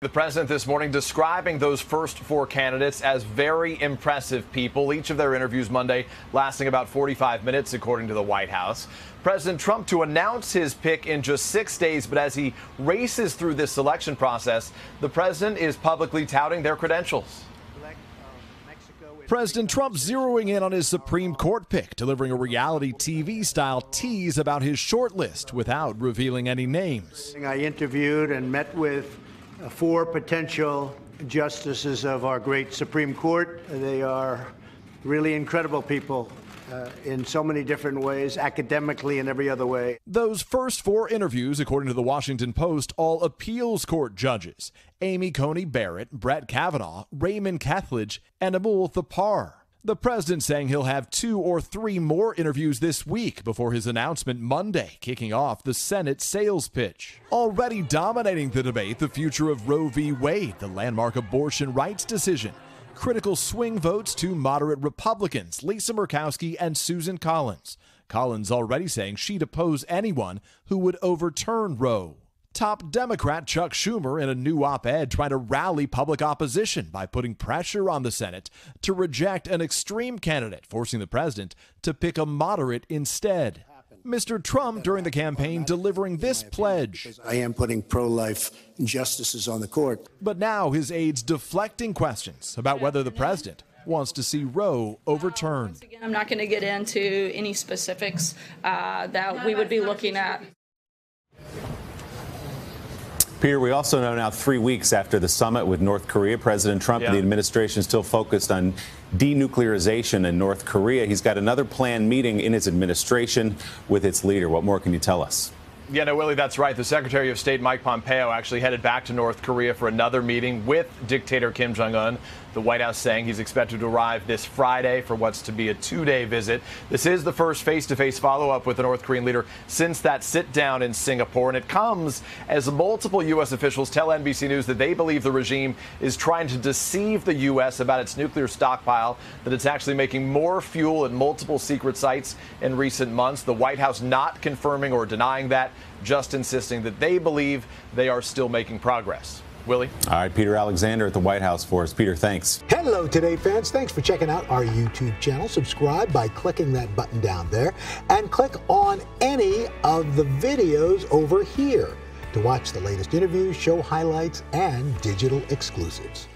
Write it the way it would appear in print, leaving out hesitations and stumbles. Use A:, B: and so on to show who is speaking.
A: The president this morning describing those first four candidates as very impressive people. Each of their interviews Monday lasting about 45 minutes, according to the White House. President Trump to announce his pick in just 6 days, but as he races through this selection process, the president is publicly touting their credentials.
B: President Trump zeroing in on his Supreme Court pick, delivering a reality TV-style tease about his short list without revealing any names.
C: I interviewed and met with 4 potential justices of our great Supreme Court. They are really incredible people in so many different ways, academically and every other way.
B: Those first 4 interviews, according to the Washington Post, all appeals court judges: Amy Coney Barrett, Brett Kavanaugh, Raymond Kethledge, and Amul Thapar. The president saying he'll have 2 or 3 more interviews this week before his announcement Monday, kicking off the Senate sales pitch. Already dominating the debate, the future of Roe v. Wade, the landmark abortion rights decision. Critical swing votes to moderate Republicans, Lisa Murkowski and Susan Collins. Collins already saying she'd oppose anyone who would overturn Roe. Top Democrat Chuck Schumer in a new op-ed trying to rally public opposition by putting pressure on the Senate to reject an extreme candidate, forcing the president to pick a moderate instead. Mr. Trump during the campaign delivering this pledge.
D: I am putting pro-life justices on the court.
B: But now his aides deflecting questions about whether the president wants to see Roe overturned.
E: Once again, I'm not going to get into any specifics that we would be looking at.
F: Peter, we also know now 3 weeks after the summit with North Korea, President Trump and the administration still focused on denuclearization in North Korea. He's got another planned meeting in his administration with its leader. What more can you tell us?
A: Yeah, no, Willie, that's right. The Secretary of State, Mike Pompeo, actually headed back to North Korea for another meeting with dictator Kim Jong-un. The White House saying he's expected to arrive this Friday for what's to be a 2-day visit. This is the first face-to-face follow-up with the North Korean leader since that sit-down in Singapore. And it comes as multiple U.S. officials tell NBC News that they believe the regime is trying to deceive the U.S. about its nuclear stockpile, that it's actually making more fuel at multiple secret sites in recent months. The White House not confirming or denying that, just insisting that they believe they are still making progress. Willie?
F: All right, Peter Alexander at the White House for us. Peter, thanks.
G: Hello, Today fans. Thanks for checking out our YouTube channel. Subscribe by clicking that button down there and click on any of the videos over here to watch the latest interviews, show highlights, and digital exclusives.